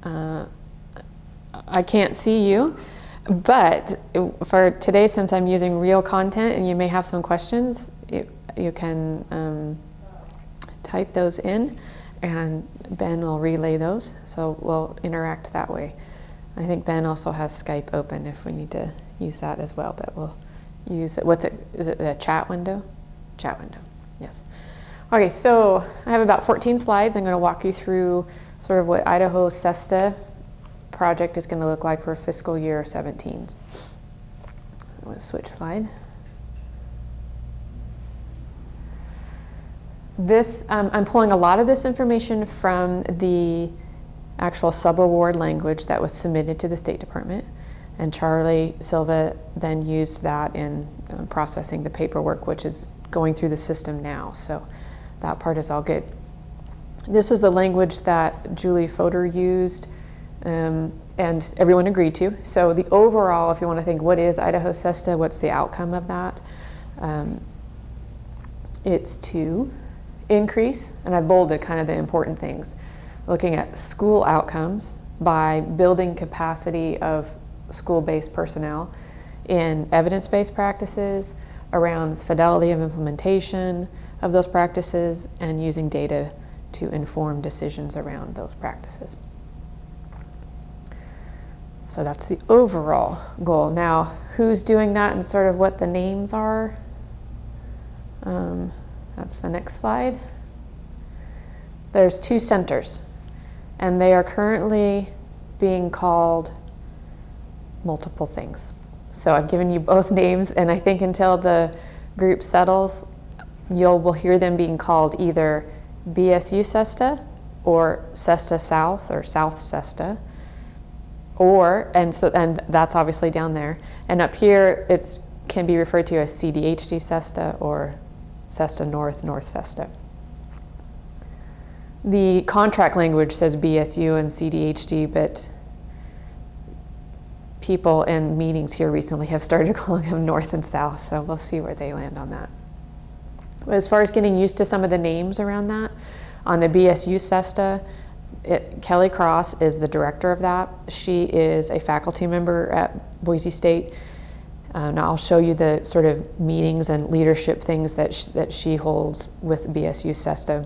I can't see you, but for today, since I'm using real content and you may have some questions, you can type those in and Ben will relay those. So we'll interact that way. I think Ben also has Skype open if we need to use that as well, but we'll use it. What's it? Is it the chat window? Chat window, yes. Okay, so I have about 14 slides. I'm going to walk you through sort of what Idaho SESTA project is going to look like for fiscal year 17. I'm going to switch slide. This, I'm pulling a lot of this information from the actual subaward language that was submitted to the State Department, and Charlie Silva then used that in processing the paperwork, which is going through the system now. So that part is all good. This is the language that Julie Fodor used and everyone agreed to. So the overall, if you want to think what is Idaho SESTA, what's the outcome of that? It's to increase, and I bolded kind of the important things, looking at school outcomes by building capacity of school-based personnel in evidence-based practices, around fidelity of implementation of those practices, and using data to inform decisions around those practices. So that's the overall goal. Now, who's doing that and sort of what the names are? That's the next slide. There's 2 centers, and they are currently being called multiple things. So I've given you both names, and I think until the group settles, will hear them being called either BSU SESTA or SESTA South or South SESTA, and that's obviously down there. And up here, it can be referred to as CDHD SESTA or SESTA North, North SESTA. The contract language says BSU and CDHD, but people in meetings here recently have started calling them North and South, so we'll see where they land on that. As far as getting used to some of the names around that, on the BSU SESTA, Kelly Cross is the director of that. She is a faculty member at Boise State. Now I'll show you the sort of meetings and leadership things that she holds with BSU SESTA.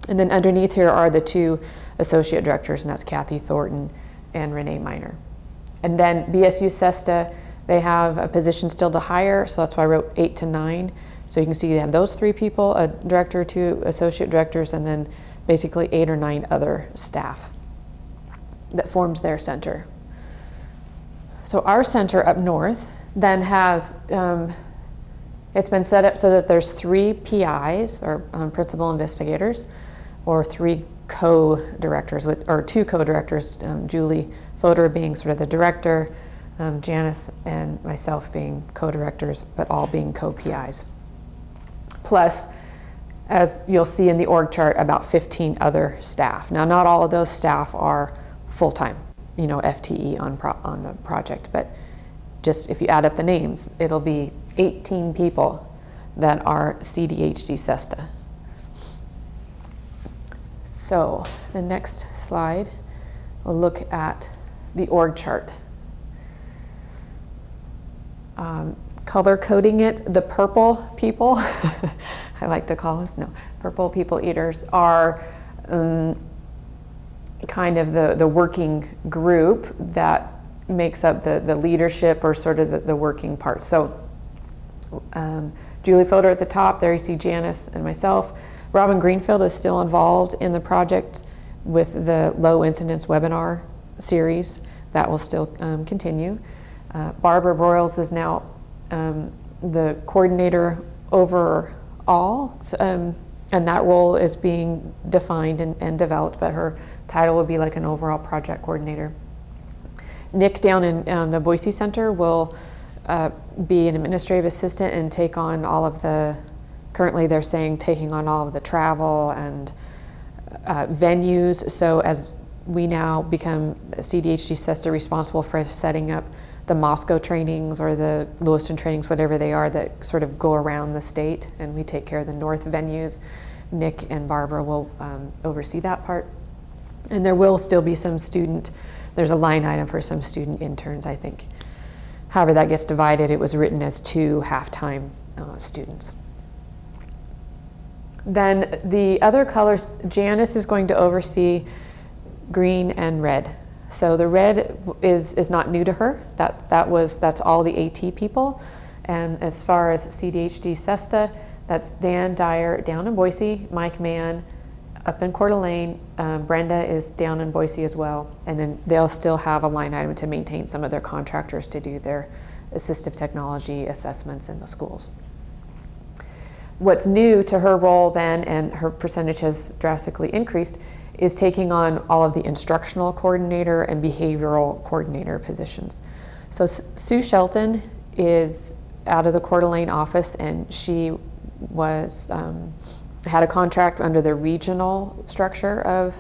And then underneath here are the 2 associate directors, and that's Kathy Thornton and Renee Miner. And then BSU SESTA, they have a position still to hire, so that's why I wrote 8 to 9. So you can see they have those 3 people, a director, 2 associate directors, and then basically 8 or 9 other staff that forms their center. So our center up north then has, it's been set up so that there's 3 PIs, or principal investigators, or 3 co-directors, or 2 co-directors, Julie Fodor being sort of the director, Janice and myself being co-directors, but all being co-PIs. Plus, as you'll see in the org chart, about 15 other staff. Now, not all of those staff are full-time, FTE on the project, but just if you add up the names, it'll be 18 people that are CDHD SESTA. So the next slide, we'll look at the org chart. Color coding it, the purple people, I like to call us, purple people eaters are kind of the working group that makes up the leadership, or sort of the working part. So Julie Fodor at the top, there you see Janice and myself. Robin Greenfield is still involved in the project with the low incidence webinar series. That will still continue. Barbara Broyles is now the coordinator overall, and that role is being defined and developed, but her title will be like an overall project coordinator. Nick down in the Boise Center will be an administrative assistant and take on all of currently they're saying taking on all of the travel and venues. So as we now become CDHD SESTA responsible for setting up the Moscow trainings or the Lewiston trainings, whatever they are, that sort of go around the state, and we take care of the north venues. Nick and Barbara will oversee that part. And there will still be there's a line item for some student interns, I think. However that gets divided, it was written as 2 half-time students. Then the other colors, Janice is going to oversee green and red. So the red is not new to her. That's all the AT people. And as far as CDHD SESTA, that's Dan Dyer down in Boise, Mike Mann up in Coeur d'Alene, Brenda is down in Boise as well. And then they'll still have a line item to maintain some of their contractors to do their assistive technology assessments in the schools. What's new to her role then, and her percentage has drastically increased, is taking on all of the instructional coordinator and behavioral coordinator positions. So Sue Shelton is out of the Coeur d'Alene office, and she had a contract under the regional structure of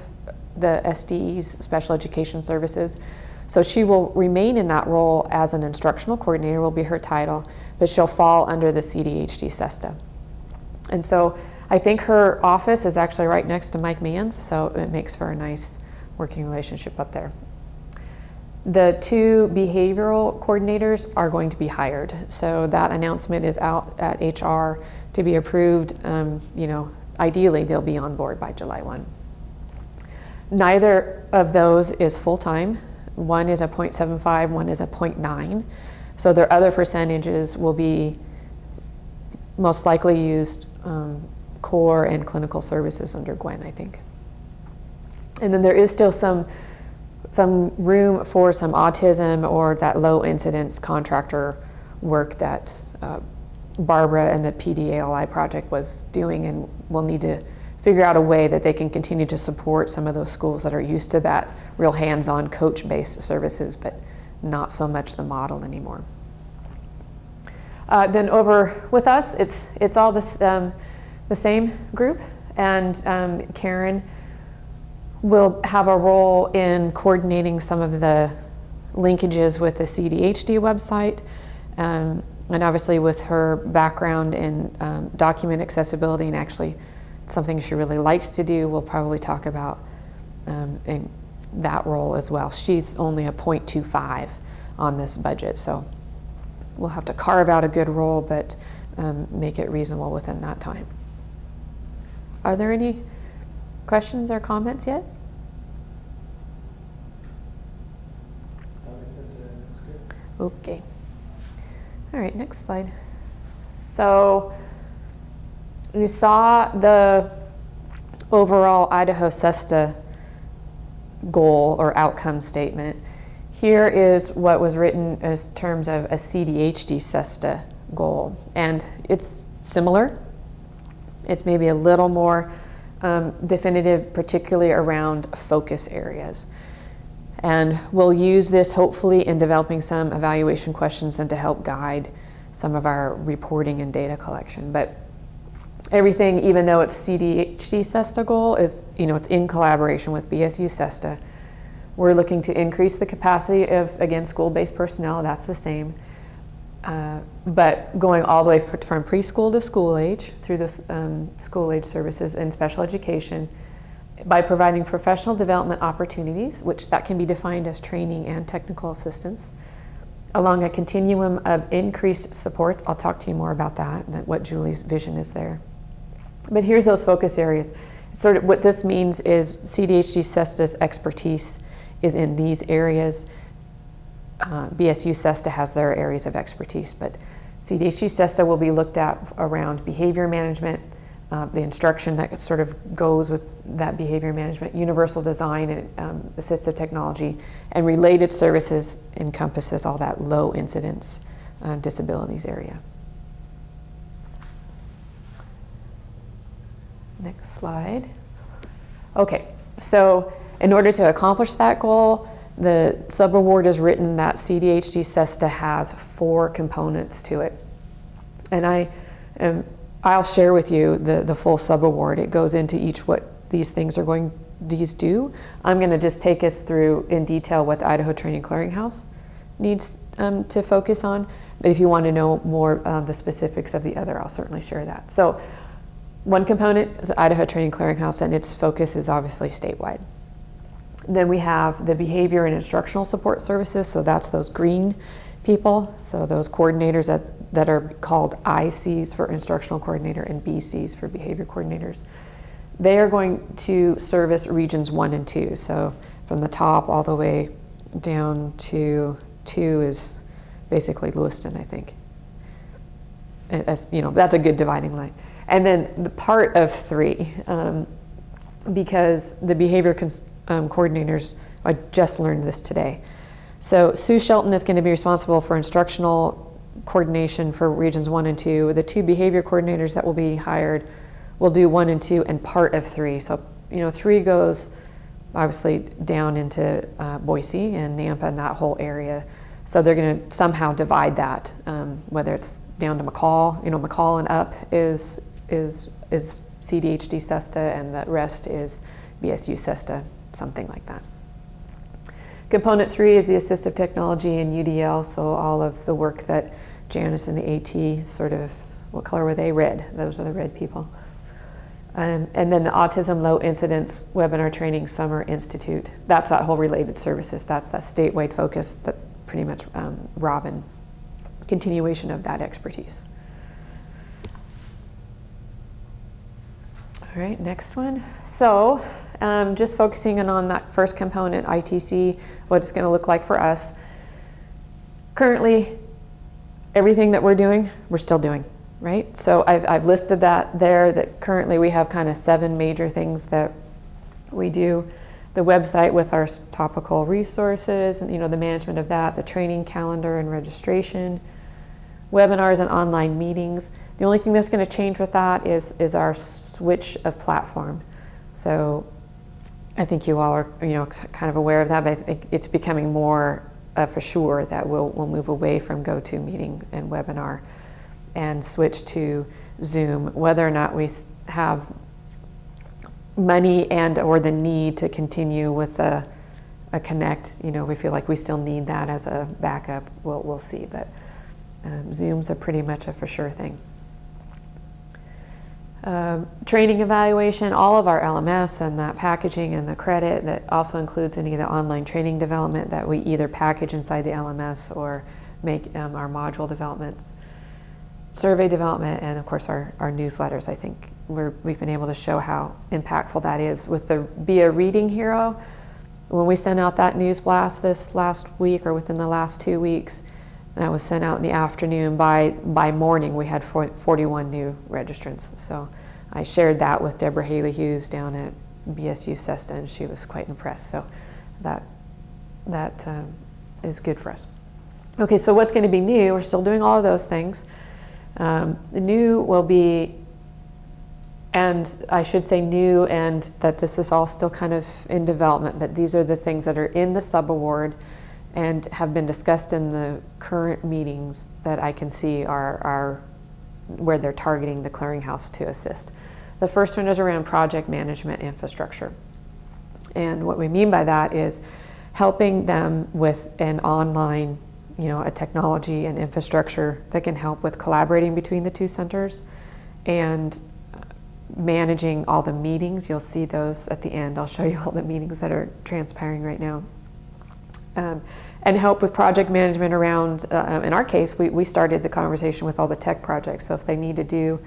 the SDE's Special Education Services. So she will remain in that role as an instructional coordinator, will be her title, but she'll fall under the CDHD SESTA. And so I think her office is actually right next to Mike Mann's, so it makes for a nice working relationship up there. The 2 behavioral coordinators are going to be hired. So that announcement is out at HR to be approved. Ideally they'll be on board by July 1. Neither of those is full-time. One is a 0.75, one is a 0.9. So their other percentages will be most likely used core and clinical services under Gwen, I think. And then there is still some room for some autism or that low incidence contractor work that Barbara and the PDALI project was doing, and we'll need to figure out a way that they can continue to support some of those schools that are used to that real hands-on coach-based services, but not so much the model anymore. Then over with us, it's all the same group, and Karen will have a role in coordinating some of the linkages with the CDHD website, and obviously with her background in document accessibility, and actually it's something she really likes to do, we'll probably talk about in that role as well. She's only a 0.25 on this budget, so we'll have to carve out a good role, but make it reasonable within that time. Are there any questions or comments yet? Okay. All right, next slide. So you saw the overall Idaho SESTA goal or outcome statement. Here is what was written as terms of a CDHD SESTA goal, and it's similar. It's maybe a little more definitive, particularly around focus areas. And we'll use this hopefully in developing some evaluation questions and to help guide some of our reporting and data collection. But everything, even though it's CDHD SESTA goal, is, it's in collaboration with BSU SESTA. We're looking to increase the capacity of, again, school-based personnel, that's the same. But going all the way from preschool to school age through the school age services and special education by providing professional development opportunities, which that can be defined as training and technical assistance, along a continuum of increased supports. I'll talk to you more about that what Julie's vision is there. But here's those focus areas. Sort of what this means is CDHD SESTA's expertise is in these areas. BSU SESTA has their areas of expertise, but CDHD SESTA will be looked at around behavior management, the instruction that sort of goes with that behavior management, universal design and assistive technology, and related services encompasses all that low incidence disabilities area. Next slide. Okay, so in order to accomplish that goal, the subaward is written that CDHD SESTA has 4 components to it. And I'll share with you the full subaward. It goes into each what these things do. I'm going to just take us through in detail what the Idaho Training Clearinghouse needs to focus on. But if you want to know more of the specifics of the other, I'll certainly share that. So one component is the Idaho Training Clearinghouse, and its focus is obviously statewide. Then we have the behavior and instructional support services. So that's those green people. So those coordinators that are called ICs for instructional coordinator and BCs for behavior coordinators. They are going to service regions 1 and 2. So from the top all the way down to 2 is basically Lewiston, I think. As you know, that's a good dividing line. And then the part of 3, because the behavior coordinators, I just learned this today. So Sue Shelton is going to be responsible for instructional coordination for regions 1 and 2. The 2 behavior coordinators that will be hired will do 1 and 2 and part of 3. So 3 goes obviously down into Boise and Nampa and that whole area. So they're going to somehow divide that, whether it's down to McCall. McCall and up is CDHD SESTA, and the rest is BSU SESTA, something like that. Component 3 is the assistive technology and UDL, so all of the work that Janice and the AT sort of, what color were they? Red. Those are the red people. And then the Autism Low Incidence Webinar Training Summer Institute. That's that whole related services. That's that statewide focus that pretty much Robin, continuation of that expertise. All right, next one. So just focusing on that first component, ITC, what it's going to look like for us. Currently, everything that we're doing, we're still doing, right? So I've listed that there, that currently we have kind of 7 major things that we do. The website with our topical resources and the management of that, the training calendar and registration, webinars and online meetings. The only thing that's going to change with that is our switch of platform. So I think you all are kind of aware of that, but I think it's becoming more for sure that we'll move away from GoToMeeting and webinar and switch to Zoom. Whether or not we have money and or the need to continue with a Connect, we feel like we still need that as a backup. We'll see, but Zoom's a pretty much a for sure thing. Training evaluation, all of our LMS and that packaging and the credit, that also includes any of the online training development that we either package inside the LMS or make our module developments. Survey development, and of course our newsletters. I think we've been able to show how impactful that is. With the Be a Reading Hero, when we sent out that news blast this last week or within the last 2 weeks, that was sent out in the afternoon. By morning we had 41 new registrants. So I shared that with Deborah Haley Hughes down at BSU SESTA, and she was quite impressed. So that is good for us. Okay, so what's going to be new? We're still doing all of those things. The new will be, and I should say new, and that this is all still kind of in development, but these are the things that are in the subaward and have been discussed in the current meetings that I can see are where they're targeting the clearinghouse to assist. The first one is around project management infrastructure. And what we mean by that is helping them with an online, a technology and infrastructure that can help with collaborating between the 2 centers and managing all the meetings. You'll see those at the end. I'll show you all the meetings that are transpiring right now. And help with project management around, in our case, we started the conversation with all the tech projects. So if they need to do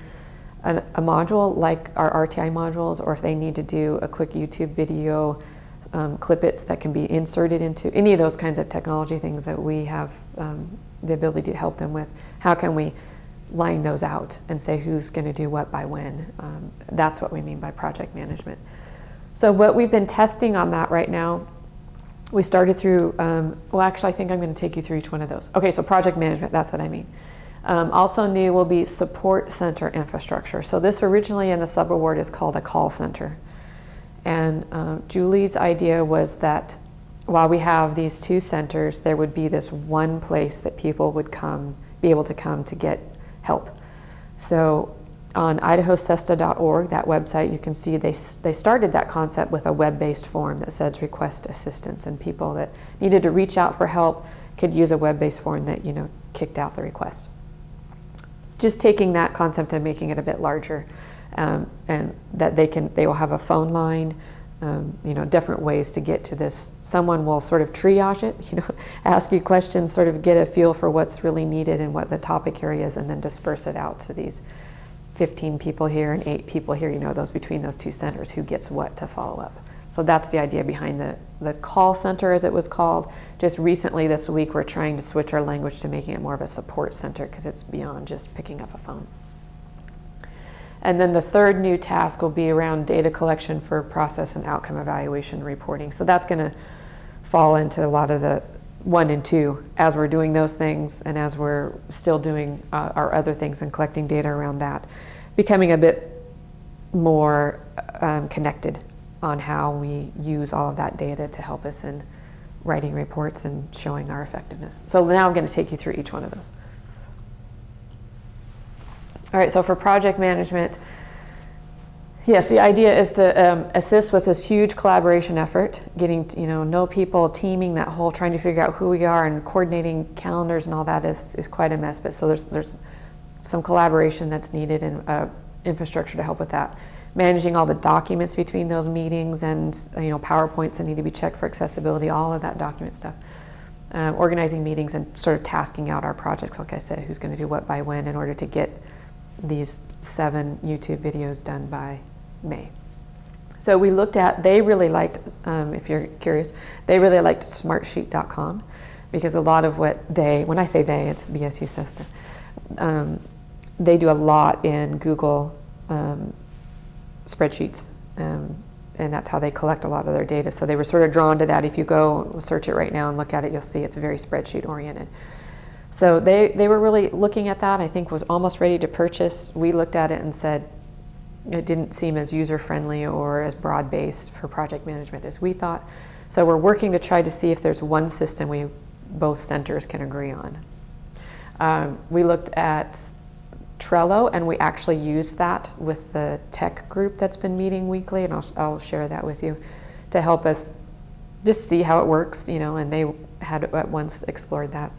a module like our RTI modules, or if they need to do a quick YouTube video, clippets that can be inserted into any of those kinds of technology things that we have the ability to help them with, how can we line those out and say who's going to do what by when? That's what we mean by project management. So what we've been testing on that right now, we started through, well actually I think I'm going to take you through each one of those. Okay, so project management, that's what I mean. Also new will be support center infrastructure. So this originally in the subaward is called a call center. And Julie's idea was that while we have these 2 centers, there would be this one place that people would be able to come to get help. So on idahosesta.org, that website, you can see they started that concept with a web-based form that says request assistance, and people that needed to reach out for help could use a web-based form that kicked out the request. Just taking that concept and making it a bit larger, and that they will have a phone line, different ways to get to this. Someone will sort of triage it, ask you questions, sort of get a feel for what's really needed and what the topic area is, and then disperse it out to these 15 people here and 8 people here, those between those two centers, who gets what to follow up. So that's the idea behind the call center, as it was called. Just recently this week, we're trying to switch our language to making it more of a support center, because it's beyond just picking up a phone. And then the third new task will be around data collection for process and outcome evaluation reporting. So that's going to fall into a lot of the 1 and 2 as we're doing those things, and as we're still doing our other things and collecting data around that, becoming a bit more connected on how we use all of that data to help us in writing reports and showing our effectiveness. So now I'm going to take you through each one of those. All right, so for project management, yes, the idea is to assist with this huge collaboration effort, getting know people, teaming, that whole trying to figure out who we are and coordinating calendars and all that is quite a mess. But so there's some collaboration that's needed, and infrastructure to help with that. Managing all the documents between those meetings, and PowerPoints that need to be checked for accessibility, all of that document stuff. Organizing meetings and sort of tasking out our projects, like I said, who's going to do what by when, in order to get these 7 YouTube videos done by May. So we looked at, they really liked, if you're curious, they really liked smartsheet.com, because a lot of what when I say they, it's BSU SESTA, they do a lot in Google spreadsheets, and that's how they collect a lot of their data. So they were sort of drawn to that. If you go search it right now and look at it, you'll see it's very spreadsheet oriented. So they were really looking at that. I think was almost ready to purchase. We looked at it and said it didn't seem as user-friendly or as broad-based for project management as we thought. So we're working to try to see if there's one system both centers can agree on. We looked at Trello, and we actually used that with the tech group that's been meeting weekly, and I'll share that with you, to help us just see how it works, and they had at once explored that.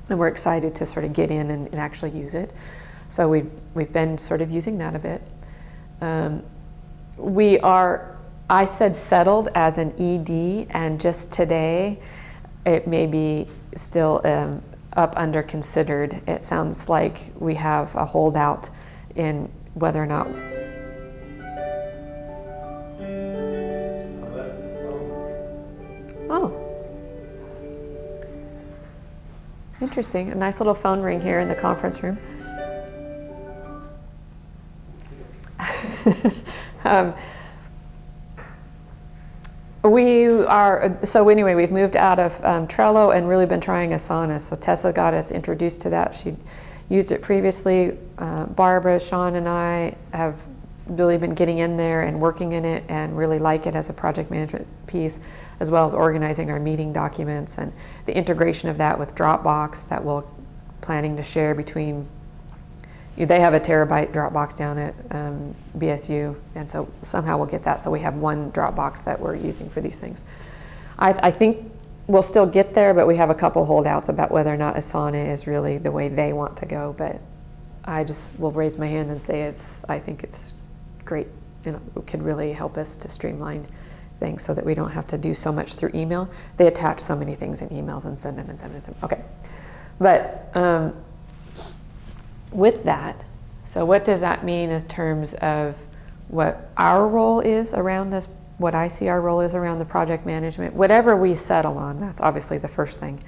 And we're excited to sort of get in and actually use it. So we've been sort of using that a bit. I said settled as an ED, and just today it may be still up under considered. It sounds like we have a holdout in whether or not. Oh. Interesting. A nice little phone ring here in the conference room. So anyway, we've moved out of Trello and really been trying Asana. So Tessa got us introduced to that. She'd used it previously. Barbara, Sean, and I have really been getting in there and working in it, and really like it as a project management piece, as well as organizing our meeting documents and the integration of that with Dropbox that we're planning to share between. They have a terabyte Dropbox down at BSU, and so somehow we'll get that, so we have one Dropbox that we're using for these things. I think we'll still get there, but we have a couple holdouts about whether or not Asana is really the way they want to go. But I just will raise my hand and say I think it's great. It could really help us to streamline things so that we don't have to do so much through email. They attach so many things in emails and send them and send them and send them. Okay, but with that, so what does that mean in terms of what our role is around this, what I see our role is around the project management? Whatever we settle on, that's obviously the first thing.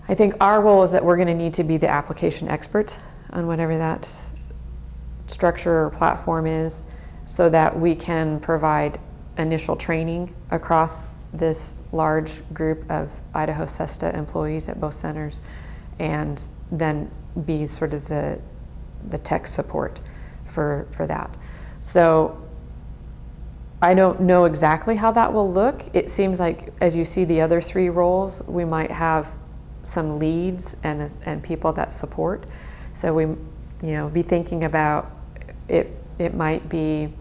I think our role is that we're going to need to be the application experts on whatever that structure or platform is, so that we can provide initial training across this large group of Idaho SESTA employees at both centers, and then be sort of the tech support for that. So I don't know exactly how that will look. It seems like as you see the other 3 roles, we might have some leads and people that support. So we be thinking about it. It might be,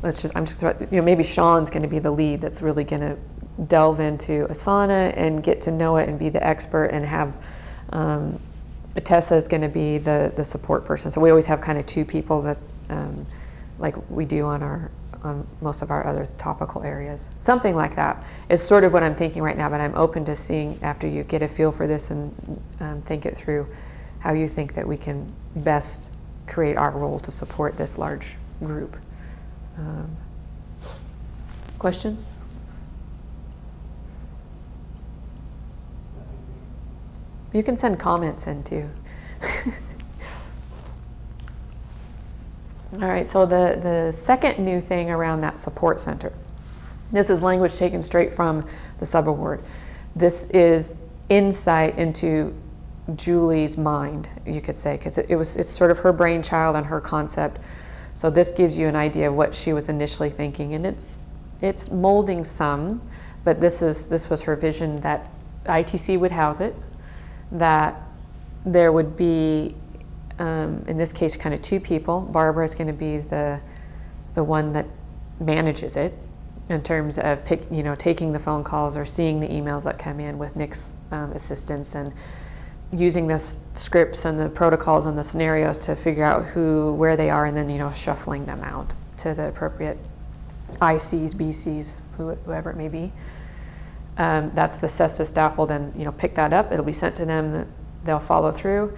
maybe Sean's going to be the lead that's really going to delve into Asana and get to know it and be the expert, and have Tessa is going to be the support person. So we always have kind of 2 people that, like we do on on most of our other topical areas. Something like that is sort of what I'm thinking right now, but I'm open to seeing after you get a feel for this and think it through how you think that we can best create our role to support this large group. Questions? You can send comments in too. All right, so the second new thing around that support center, this is language taken straight from the subaward. This is insight into Julie's mind, you could say, because it's sort of her brainchild and her concept. So this gives you an idea of what she was initially thinking, and it's molding some, but this was her vision that ITC would house it, that there would be, in this case, kind of two people. Barbara is going to be the one that manages it in terms of taking the phone calls or seeing the emails that come in with Nick's assistance, and using the scripts and the protocols and the scenarios to figure out where they are, and then shuffling them out to the appropriate ICs, BCs, whoever it may be. That's the CESTA staff will then pick that up. It'll be sent to them. They'll follow through.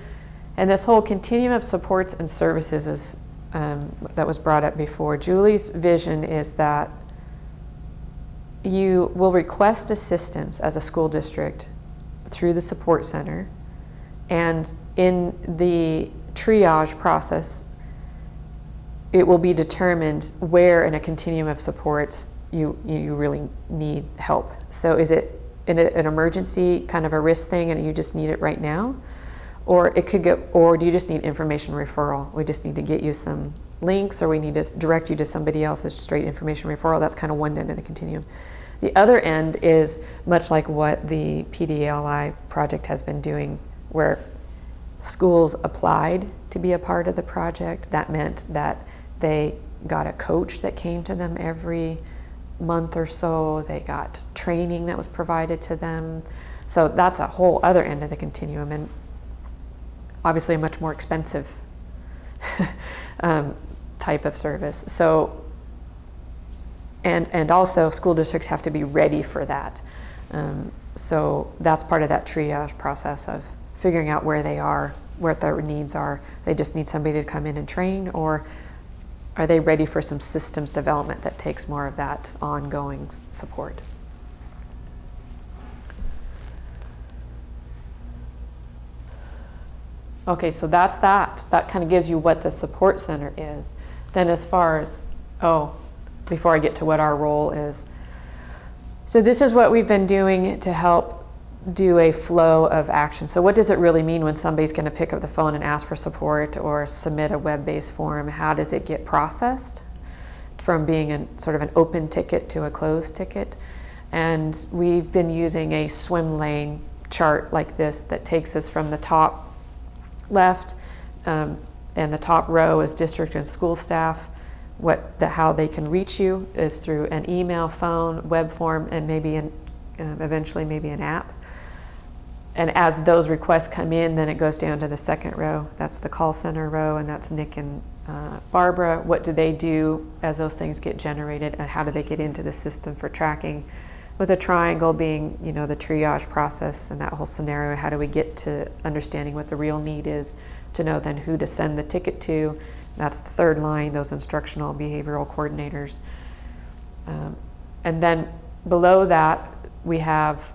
And this whole continuum of supports and services is that was brought up before. Julie's vision is that you will request assistance as a school district through the support center, and in the triage process, it will be determined where in a continuum of support you really need help. So is it in an emergency kind of a risk thing and you just need it right now? Or do you just need information referral? We just need to get you some links, or we need to direct you to somebody else's straight information referral. That's kind of one end of the continuum. The other end is much like what the PDLI project has been doing, where schools applied to be a part of the project. That meant that they got a coach that came to them every month or so. They got training that was provided to them. So that's a whole other end of the continuum, and obviously a much more expensive type of service. So, and also school districts have to be ready for that. So that's part of that triage process of figuring out where they are, what their needs are. They just need somebody to come in and train, or are they ready for some systems development that takes more of that ongoing support? Okay, so that's that. That kind of gives you what the support center is. Then as far as, before I get to what our role is. So this is what we've been doing to help do a flow of action. So what does it really mean when somebody's going to pick up the phone and ask for support or submit a web-based form? How does it get processed from being sort of an open ticket to a closed ticket? And we've been using a swim lane chart like this that takes us from the top left, and the top row is district and school staff. How they can reach you is through an email, phone, web form, and maybe eventually maybe an app. And as those requests come in, then it goes down to the second row. That's the call center row, and that's Nick and Barbara. What do they do as those things get generated, and how do they get into the system for tracking? With a triangle being, the triage process and that whole scenario. How do we get to understanding what the real need is to know then who to send the ticket to? That's the third line, those instructional behavioral coordinators. And then below that, we have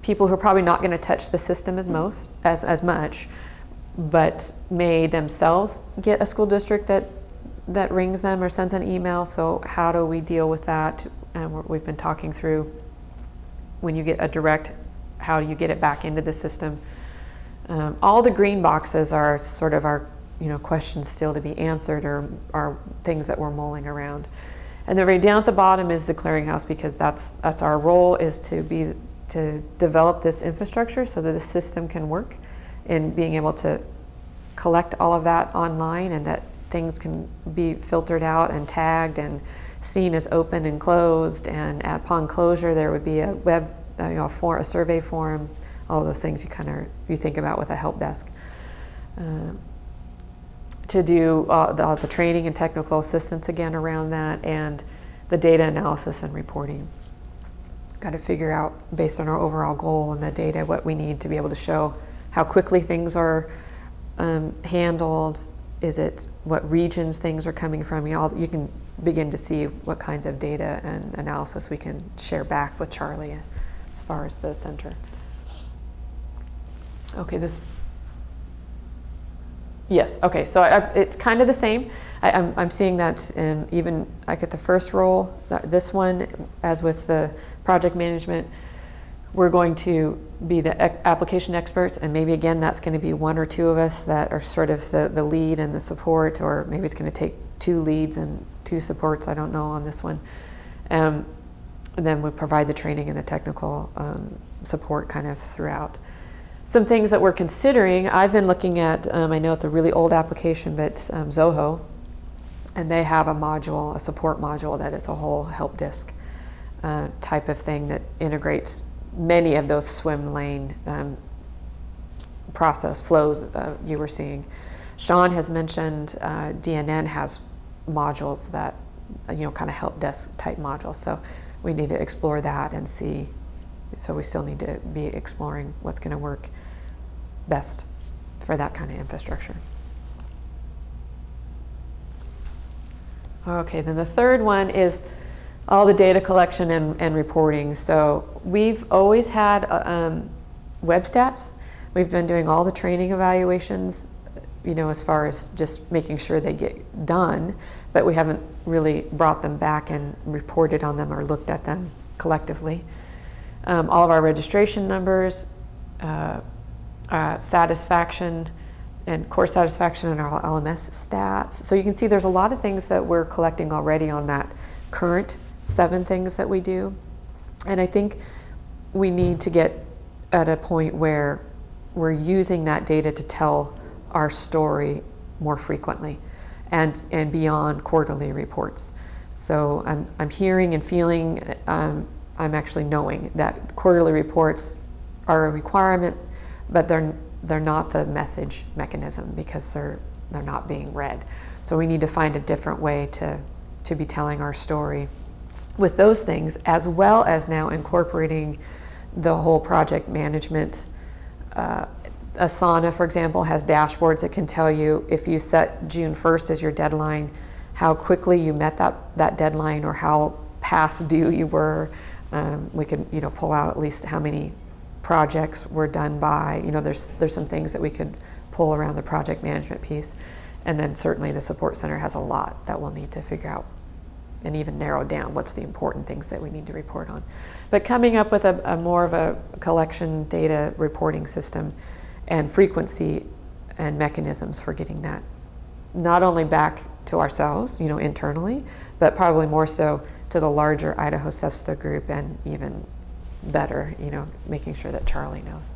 people who are probably not going to touch the system as much, but may themselves get a school district that rings them or sends an email. So how do we deal with that? And we've been talking through when you get a direct, how do you get it back into the system? All the green boxes are sort of our questions still to be answered, or are things that we're mulling around. And then right down at the bottom is the clearinghouse, because that's our role, is to develop this infrastructure so that the system can work, in being able to collect all of that online, and that things can be filtered out and tagged and seen as open and closed, and upon closure there would be a web, a survey form, all of those things you think about with a help desk. to do all the training and technical assistance again around that, and the data analysis and reporting. Got to figure out, based on our overall goal and the data, what we need to be able to show how quickly things are handled. Is it what regions things are coming from? You can begin to see what kinds of data and analysis we can share back with Charlie as far as the center. Okay, yes, okay, so it's kind of the same. I'm seeing that even like at the first role, this one, as with the project management, we're going to be the application experts, and maybe again that's going to be one or two of us that are sort of the lead and the support, or maybe it's going to take 2 leads and 2 supports, I don't know on this one. And then we provide the training and the technical support kind of throughout. Some things that we're considering, I've been looking at, I know it's a really old application, but Zoho, and they have a module, a support module that is a whole help desk type of thing that integrates many of those swim lane process flows you were seeing. Sean has mentioned DNN has modules that, kind of help desk type modules. So we need to explore that and see. So we still need to be exploring what's going to work best for that kind of infrastructure. Okay, then the third one is all the data collection and reporting. So we've always had WebStats. We've been doing all the training evaluations, as far as just making sure they get done, but we haven't really brought them back and reported on them or looked at them collectively. All of our registration numbers, satisfaction, and course satisfaction, and our LMS stats. So you can see there's a lot of things that we're collecting already on that current 7 things that we do. And I think we need to get at a point where we're using that data to tell our story more frequently and beyond quarterly reports. So I'm hearing and feeling, I'm actually knowing that quarterly reports are a requirement, but they're not the message mechanism because they're not being read. So we need to find a different way to be telling our story with those things, as well as now incorporating the whole project management. Asana, for example, has dashboards that can tell you if you set June 1st as your deadline, how quickly you met that deadline, or how past due you were. We could pull out at least how many projects were done by. There's some things that we could pull around the project management piece. And then certainly the support center has a lot that we'll need to figure out and even narrow down what's the important things that we need to report on. But coming up with a more of a collection data reporting system and frequency and mechanisms for getting that not only back to ourselves, internally, but probably more so to the larger Idaho SESTA group, and even better, making sure that Charlie knows.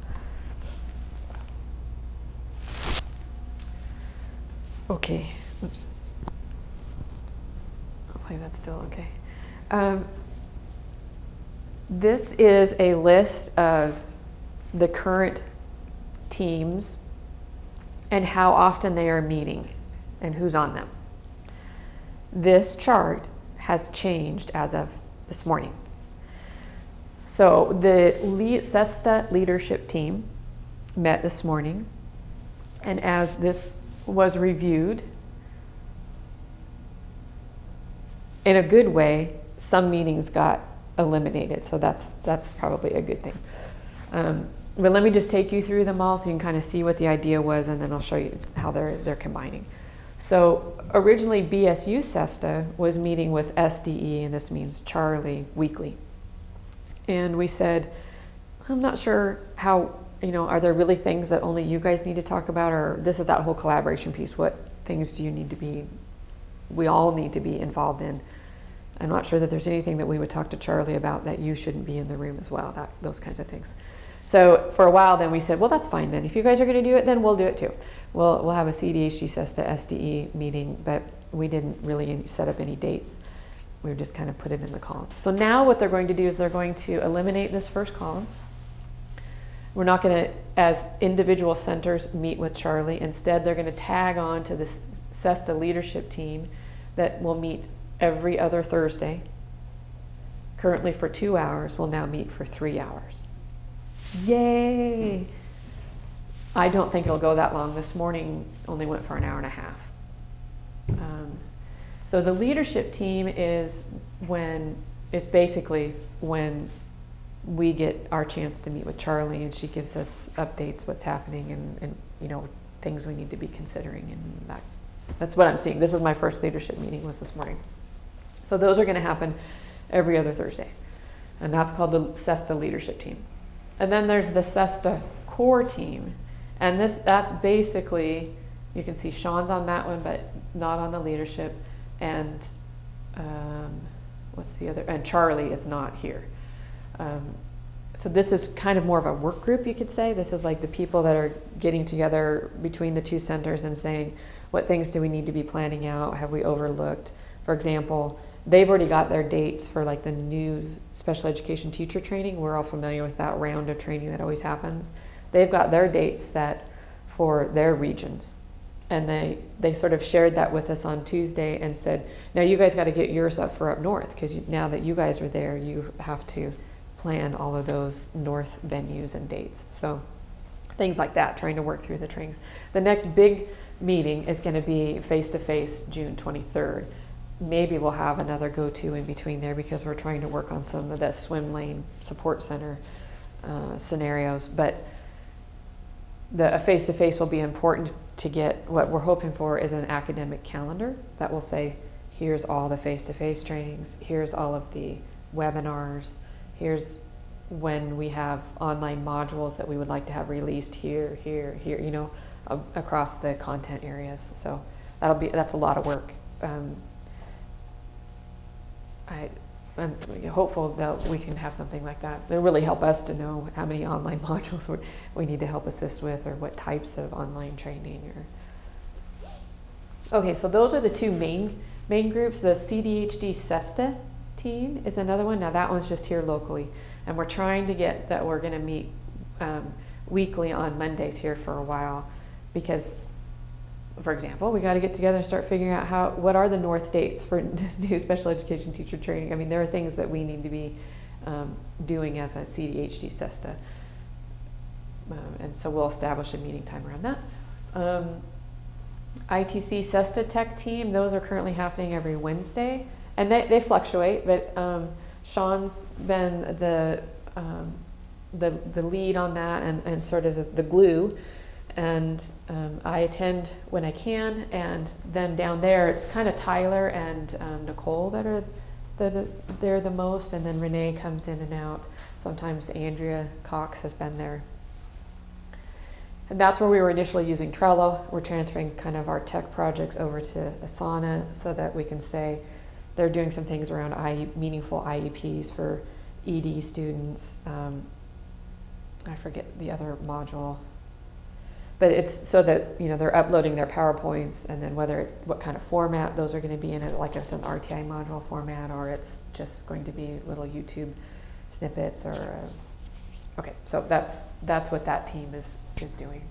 Okay, oops. Hopefully that's still okay. This is a list of the current teams and how often they are meeting and who's on them. This chart has changed as of this morning. So the SESTA leadership team met this morning, and as this was reviewed, in a good way, some meetings got eliminated, so that's probably a good thing. But let me just take you through them all so you can kind of see what the idea was, and then I'll show you how they're combining. So originally BSU SESTA was meeting with SDE, and this means Charlie, weekly. And we said, I'm not sure how, are there really things that only you guys need to talk about, or this is that whole collaboration piece, what things do you need to be, we all need to be involved in. I'm not sure that there's anything that we would talk to Charlie about that you shouldn't be in the room as well, those kinds of things. So for a while then we said, well, that's fine then. If you guys are going to do it, then we'll do it too. We'll have a CDHG SESTA SDE meeting, but we didn't really set up any dates. We just kind of put it in the column. So now what they're going to do is they're going to eliminate this first column. We're not going to, as individual centers, meet with Charlie. Instead, they're going to tag on to this SESTA leadership team that will meet every other Thursday. Currently for 2 hours, will now meet for 3 hours. Yay! I don't think it'll go that long. This morning only went for an hour and a half. So the leadership team is basically when we get our chance to meet with Charlie, and she gives us updates, what's happening, and things we need to be considering, and that's what I'm seeing. This was my first leadership meeting, was this morning. So those are going to happen every other Thursday, and that's called the SESTA leadership team. And then there's the SESTA core team, and that's basically, you can see Sean's on that one, but not on the leadership, and what's the other? And Charlie is not here. So this is kind of more of a work group, you could say. This is like the people that are getting together between the two centers and saying, what things do we need to be planning out? Have we overlooked? For example, they've already got their dates for like the new special education teacher training. We're all familiar with that round of training that always happens. They've got their dates set for their regions. And they sort of shared that with us on Tuesday and said, now you guys got to get yours up for up north, because now that you guys are there, you have to plan all of those north venues and dates. So things like that, trying to work through the trainings. The next big meeting is going to be face-to-face June 23rd. Maybe we'll have another go-to in between there, because we're trying to work on some of the swim lane support center scenarios. But a face-to-face will be important to get. What we're hoping for is an academic calendar that will say, here's all the face-to-face trainings, here's all of the webinars, here's when we have online modules that we would like to have released here, across the content areas. So that's a lot of work. I'm hopeful that we can have something like that. It'll really help us to know how many online modules we need to help assist with, or what types of online training. Okay, so those are the two main groups. The CDHD SESTA team is another one. Now that one's just here locally, and we're trying to get that. We're going to meet weekly on Mondays here for a while, because, for example, we got to get together and start figuring out what are the north dates for new special education teacher training. I mean, there are things that we need to be doing as a CDHD SESTA, and so we'll establish a meeting time around that. ITC SESTA Tech team, those are currently happening every Wednesday, and they fluctuate, but Sean's been the lead on that, and sort of the glue. And I attend when I can, and then down there it's kind of Tyler and Nicole that are there the most, and then Renee comes in and out. Sometimes Andrea Cox has been there. And that's where we were initially using Trello. We're transferring kind of our tech projects over to Asana, so that we can say they're doing some things around meaningful IEPs for ED students. I forget the other module. But it's so that they're uploading their PowerPoints, and then what kind of format those are going to be in, like if it's an RTI module format, or it's just going to be little YouTube snippets, or okay. So that's what that team is doing.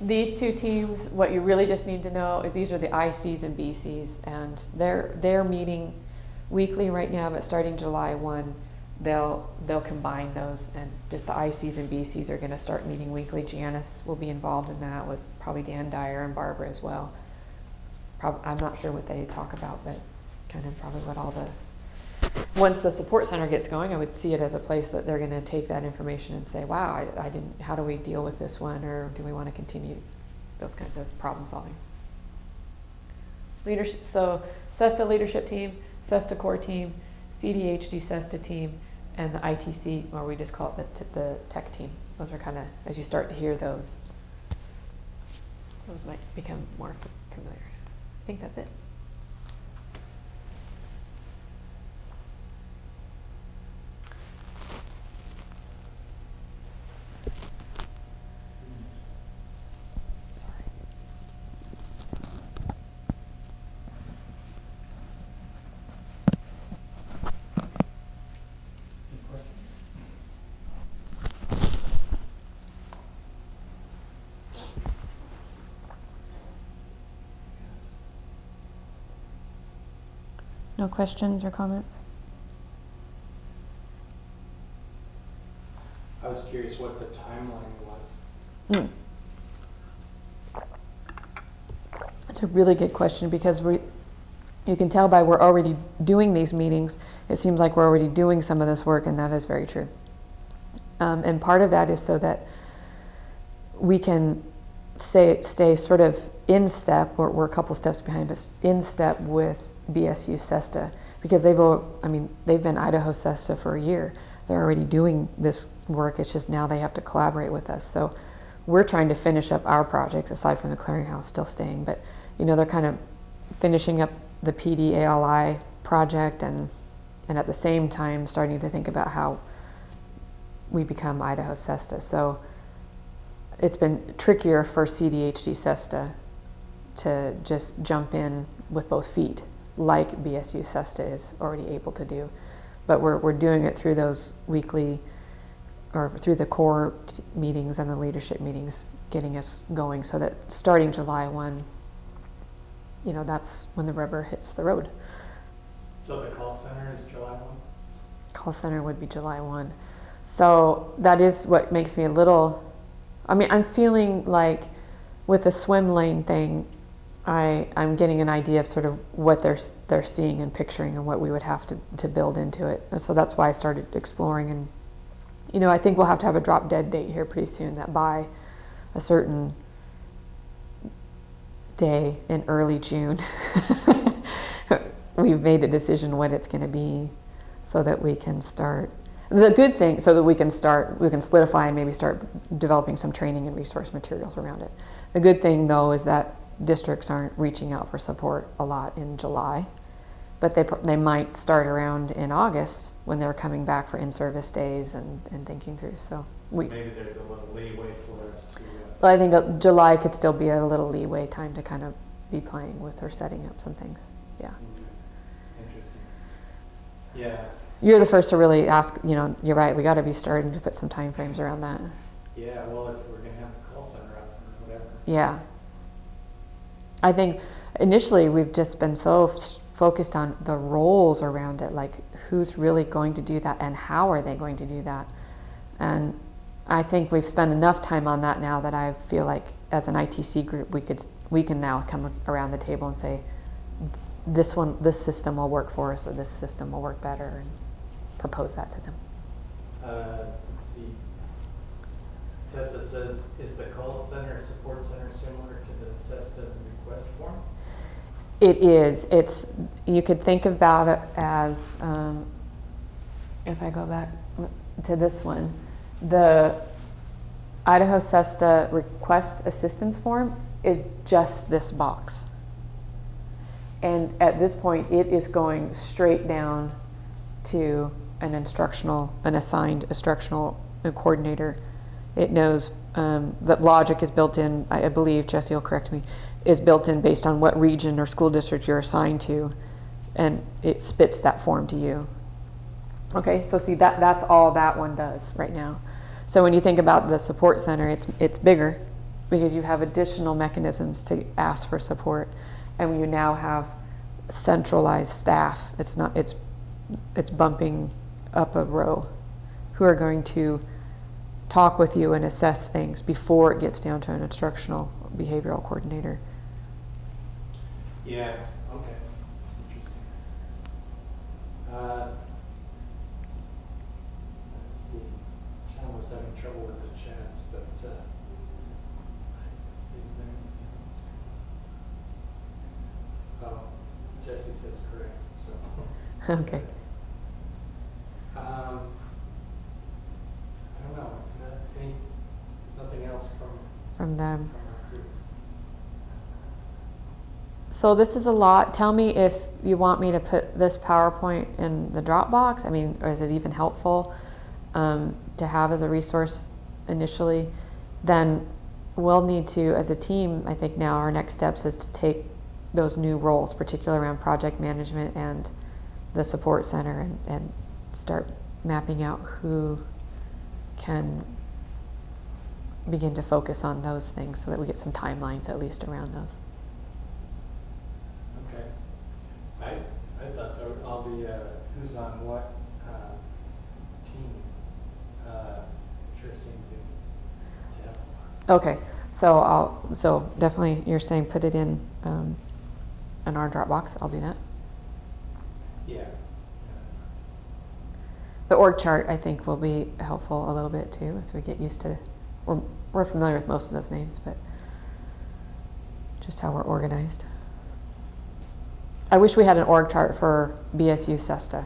These two teams, what you really just need to know is these are the ICs and BCs, and they're meeting weekly right now, but starting July 1. They'll combine those, and just the ICs and BCs are going to start meeting weekly. Janice will be involved in that, with probably Dan Dyer and Barbara as well. I'm not sure what they talk about, but kind of probably what all once the support center gets going, I would see it as a place that they're going to take that information and say, wow, how do we deal with this one, or do we want to continue those kinds of problem solving. Leadership, so SESTA leadership team, SESTA core team, CDHD SESTA team, and the ITC, or we just call it the tech team. Those are kind of, as you start to hear those might become more familiar. I think that's it. No questions or comments? I was curious what the timeline was. That's a really good question, because you can tell by we're already doing these meetings, it seems like we're already doing some of this work, and that is very true. And part of that is so that we can stay sort of in step, or we're a couple steps behind, but in step with BSU SESTA, because they've been Idaho SESTA for a year. They're already doing this work. It's just now they have to collaborate with us. So we're trying to finish up our projects, aside from the clearinghouse still staying, but they're kind of finishing up the PD ALI project, and at the same time starting to think about how we become Idaho SESTA. So it's been trickier for CDHD SESTA to just jump in with both feet, like BSU SESTA is already able to do. But we're doing it through those weekly, or through the core meetings and the leadership meetings, getting us going, so that starting July 1, that's when the rubber hits the road. So the call center is July 1? Call center would be July 1. So that is what makes me a little, I'm feeling like with the swim lane thing, I'm getting an idea of sort of what they're seeing and picturing, and what we would have to build into it. And so that's why I started exploring. And I think we'll have to have a drop dead date here pretty soon, that by a certain day in early June we've made a decision what it's going to be, so that we can start. The good thing, so that we can solidify and maybe start developing some training and resource materials around it. The good thing, though, is that districts aren't reaching out for support a lot in July, but they might start around in August, when they're coming back for in-service days and thinking through. So maybe there's a little leeway for us to... Well, I think that July could still be a little leeway time to kind of be playing with or setting up some things. Yeah. Interesting. Yeah. You're the first to really ask, you're right, we got to be starting to put some time frames around that. Yeah, well, if we're going to have the call center up or whatever. Yeah. I think initially we've just been so focused on the roles around it, like who's really going to do that and how are they going to do that. And I think we've spent enough time on that now that I feel like as an ITC group we can now come around the table and say, this system will work for us, or this system will work better, and propose that to them. Let's see. Tessa says, is the call center support center similar to the SESTA request form? It is. You could think about it as, if I go back to this one, the Idaho SESTA request assistance form is just this box. And at this point, it is going straight down to an assigned instructional coordinator. It knows that logic is built in, I believe, Jesse will correct me, is built in based on what region or school district you're assigned to, and it spits that form to you. Okay, so see, that's all that one does right now. So when you think about the support center, it's bigger, because you have additional mechanisms to ask for support, and you now have centralized staff. It's bumping up a row who are going to talk with you and assess things before it gets down to an instructional behavioral coordinator. Yeah, okay. Interesting. Let's see. Sean was having trouble with the chats, but let's see, is there anything else? Oh, Jesse says correct, so. Okay. I don't know. Nothing else From them. our group. So this is a lot. Tell me if you want me to put this PowerPoint in the Dropbox. Or is it even helpful to have as a resource initially? Then we'll need to, as a team, I think now our next steps is to take those new roles, particularly around project management and the support center, and start mapping out who can begin to focus on those things, so that we get some timelines at least around those. Okay. I thought so. who's on what team sure seem to have a lot. Okay, so definitely you're saying put it in our Dropbox. I'll do that. Yeah. The org chart, I think, will be helpful a little bit too, as we get used to. We're familiar with most of those names, but just how we're organized. I wish we had an org chart for BSU SESTA.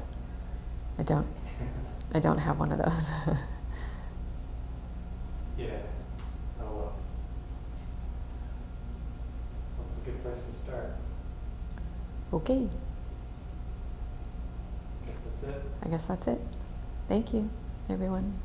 I don't have one of those. Yeah. Oh well. That's a good place to start. Okay, Guess that's it. I guess that's it. Thank you, everyone.